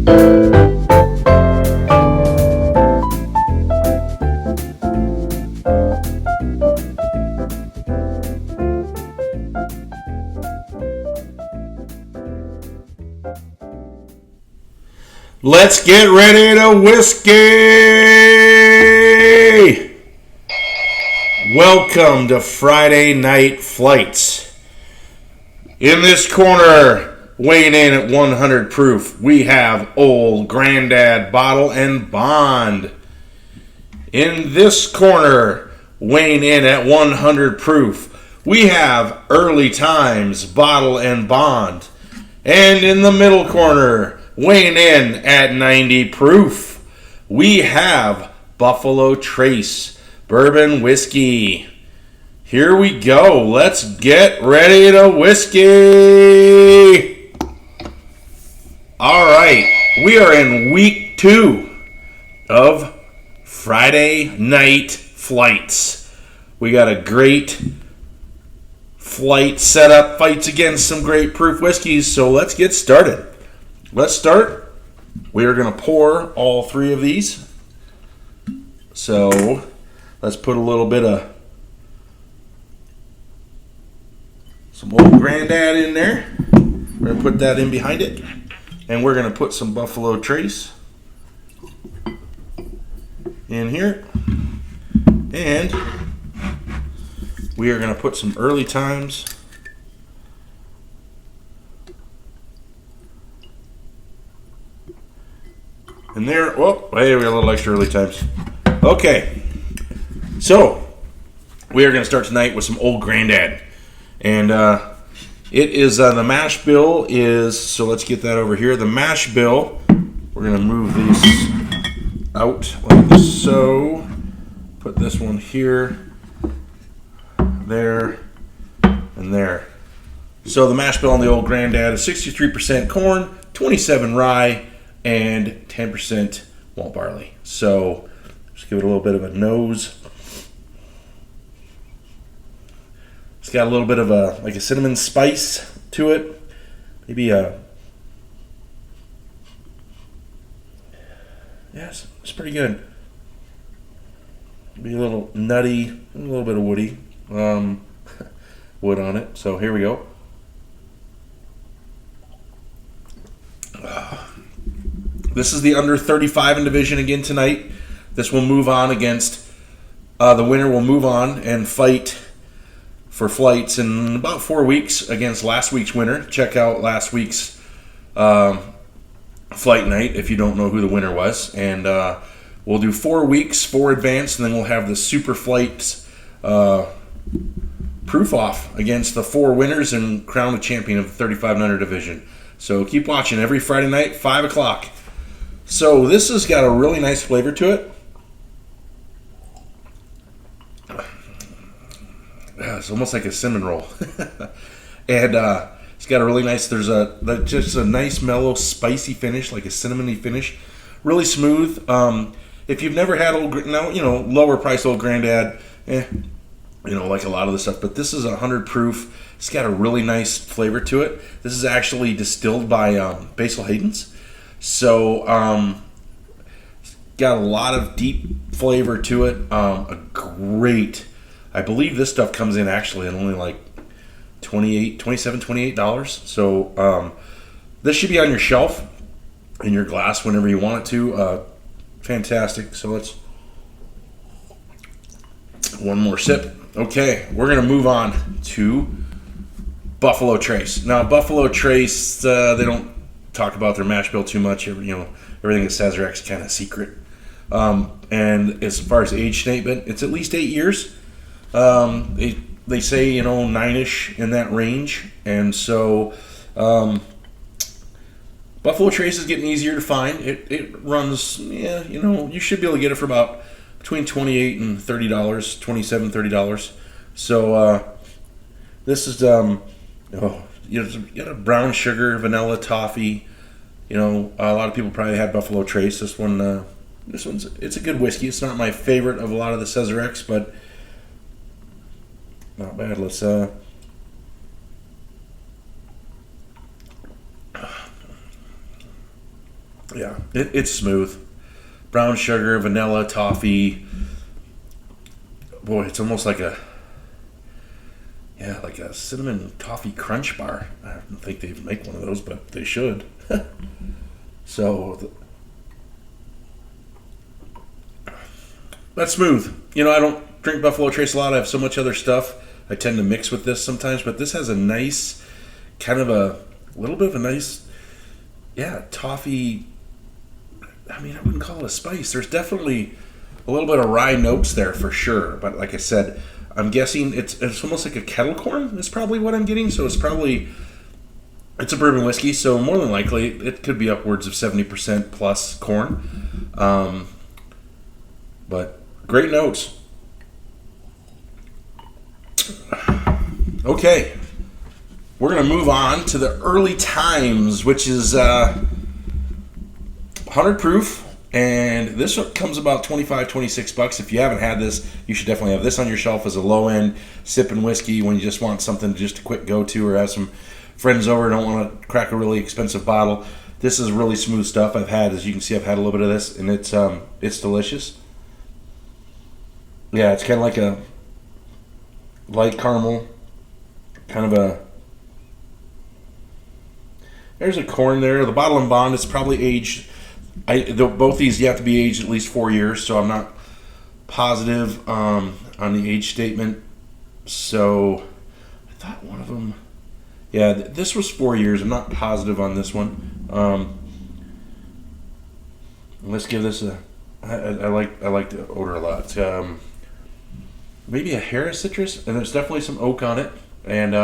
Let's get ready to whiskey! Welcome to Friday Night Flights. In this corner, weighing in at 100 proof, we have Old Grandad Bottle and Bond. In this corner, weighing in at 100 proof, we have Early Times Bottle and Bond. And in the middle corner, weighing in at 90 proof, we have Buffalo Trace Bourbon Whiskey. Here we go. Let's get ready to whiskey. All right. We are in week 2 of Friday Night Flights. We got a great flight setup, fights against some great proof whiskeys. So let's get started. Let's start. We are going to pour all 3 of these. So let's put a little bit of some Old Grandad in there. We're going to put that in behind it. And we're going to put some Buffalo Trace in here. And we are going to put some Early Times in there. Oh, hey, we got a little extra Early Times. Okay. So, we are going to start tonight with some Old Grandad. And it is, the mash bill is, so let's get that over here. The mash bill, we're going to move these out like so. Put this one here, there, and there. So the mash bill on the Old Grandad is 63% corn, 27 rye, and 10% malt barley. So just give it a little bit of a nose. It's got a little bit of a cinnamon spice to it. Maybe yes, it's pretty good. Be a little nutty, a little bit of woody, wood on it. So here we go. This is the under 35 in division again tonight. This will move on against, the winner will move on and fight for flights in about 4 weeks against last week's winner. Check out last week's flight night if you don't know who the winner was. And we'll do 4 weeks, 4 advanced, and then we'll have the super flights proof off against the 4 winners and crown the champion of the 35 and under division. So keep watching every Friday night, 5 o'clock. So this has got a really nice flavor to it. It's almost like a cinnamon roll. And it's got a really nice, just a nice mellow spicy finish, like a cinnamony finish. Really smooth. If you've never had lower price Old Grandad, like a lot of the stuff, but this is 100 proof. It's got a really nice flavor to it. This is actually distilled by Basil Hayden's. So, it's got a lot of deep flavor to it. I believe this stuff comes in actually at only like $28. So, this should be on your shelf in your glass whenever you want it to. Fantastic. So let's, one more sip. Okay, we're going to move on to Buffalo Trace. Now, Buffalo Trace, they don't talk about their mash bill too much. Everything at Sazerac is kind of secret. And as far as age statement, it's at least 8 years. They say 9ish in that range, and so Buffalo Trace is getting easier to find. It runs, you should be able to get it for about between $28 and $30, $27, $30. So this is you got a brown sugar, vanilla toffee. A lot of people probably had Buffalo Trace. This one's it's a good whiskey. It's not my favorite of a lot of the Sazeracs, but not bad. Let's Yeah, it's smooth. Brown sugar, vanilla, toffee. Boy, it's almost like like a cinnamon toffee crunch bar. I don't think they make one of those, but they should. So that's smooth. I don't drink Buffalo Trace a lot. I have so much other stuff. I tend to mix with this sometimes, but this has a nice, kind of a little bit of a nice, toffee. I mean, I wouldn't call it a spice. There's definitely a little bit of rye notes there for sure. But like I said, I'm guessing it's almost like a kettle corn is probably what I'm getting. So it's a bourbon whiskey. So more than likely, it could be upwards of 70% plus corn. But great notes. Okay. We're going to move on to the Early Times, which is 100 proof. And this one comes about $25-26. If you haven't had this, you should definitely have this on your shelf as a low-end sipping whiskey when you just want something just a quick go-to or have some friends over, don't want to crack a really expensive bottle. This is really smooth stuff. As you can see, I've had a little bit of this, and it's delicious. Yeah, it's kind of like a light caramel, kind of a. There's a corn there. The Bottle and Bond is probably aged. Both these you have to be aged at least 4 years, so I'm not positive on the age statement. So I thought one of them. Yeah, this was 4 years. I'm not positive on this one. Let's give this a. I like the odor a lot. Maybe a Harris citrus, and there's definitely some oak on it, and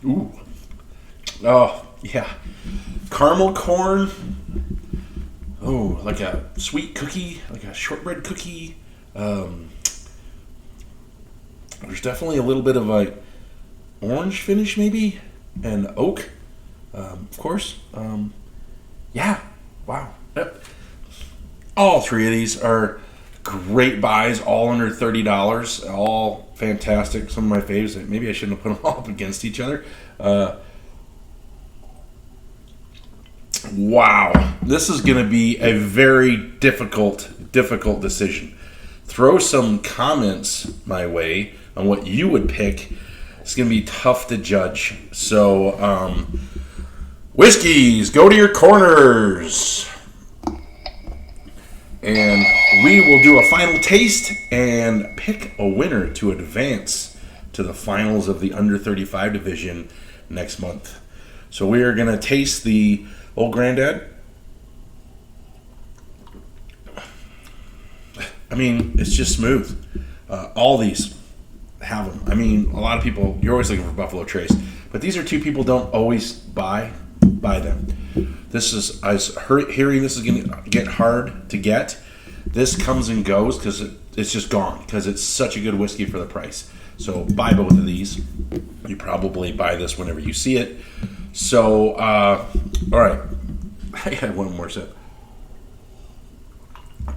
ooh, oh yeah, caramel corn. Oh, like a sweet cookie, like a shortbread cookie. There's definitely a little bit of a orange finish, maybe, and oak, of course. Yeah, wow. Yep. All three of these are great buys, all under $30, all fantastic. Some of my faves. Maybe I shouldn't have put them all up against each other. Wow, this is going to be a very difficult decision. Throw some comments my way on what you would pick. It's going to be tough to judge. So, whiskeys, go to your corners. And we will do a final taste and pick a winner to advance to the finals of the under 35 division next month. So we are going to taste the Old Grandad. I mean, it's just smooth. All these have them. I mean, a lot of people, you're always looking for Buffalo Trace, but these are two people don't always buy them. This is, hearing this is going to get hard to get. This comes and goes because it's just gone because it's such a good whiskey for the price. So buy both of these. You probably buy this whenever you see it. So, all right. I had one more sip.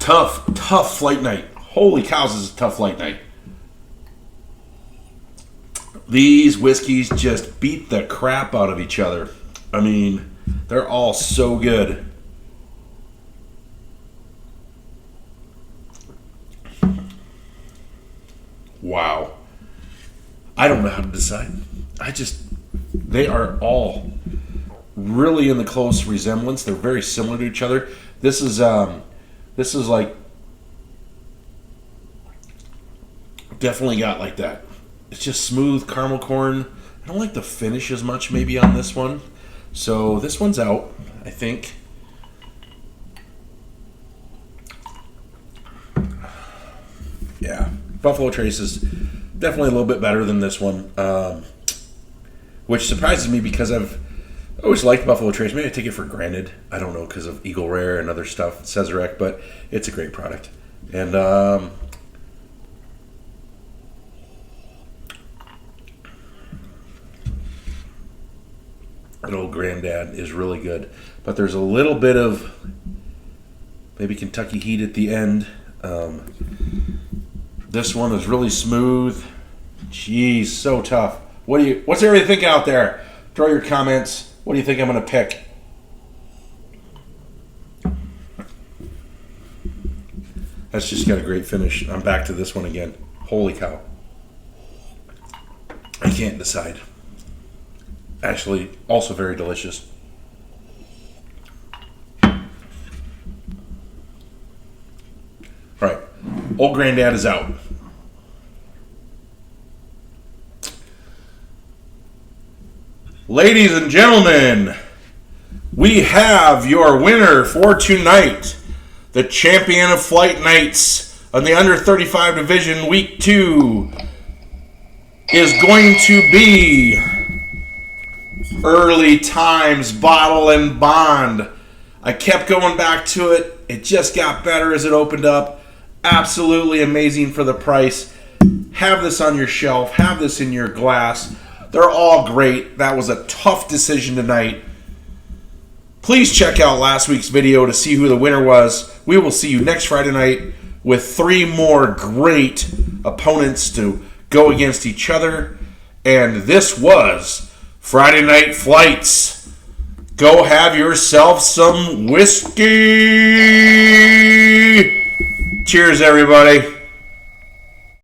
Tough flight night. Holy cows, this is a tough flight night. These whiskeys just beat the crap out of each other. I mean, they're all so good. Wow. I don't know how to decide. They are all really in the close resemblance. They're very similar to each other. This is like definitely got like that. It's just smooth caramel corn. I don't like the finish as much maybe on this one. So this one's out, I think. Yeah, Buffalo Trace is definitely a little bit better than this one, which surprises me because I've always liked Buffalo Trace. Maybe I take it for granted. I don't know because of Eagle Rare and other stuff, Sazerac, but it's a great product. And an Old Grandad is really good, but there's a little bit of maybe Kentucky heat at the end. This one is really smooth. Jeez, so tough. What's everybody thinking out there? Throw your comments. What do you think I'm going to pick? That's just got a great finish. I'm back to this one again. Holy cow. I can't decide. Actually, also very delicious. All right. Old Granddad is out. Ladies and gentlemen, we have your winner for tonight. The champion of Flight Nights on the under 35 division week 2 is going to be Early Times Bottle and Bond. I kept going back to it. It just got better as it opened up. Absolutely amazing for the price. Have this on your shelf. Have this in your glass. They're all great. That was a tough decision tonight. Please check out last week's video to see who the winner was. We will see you next Friday night with 3 more great opponents to go against each other. And this was Friday Night Flights. Go have yourself some whiskey. Cheers, everybody.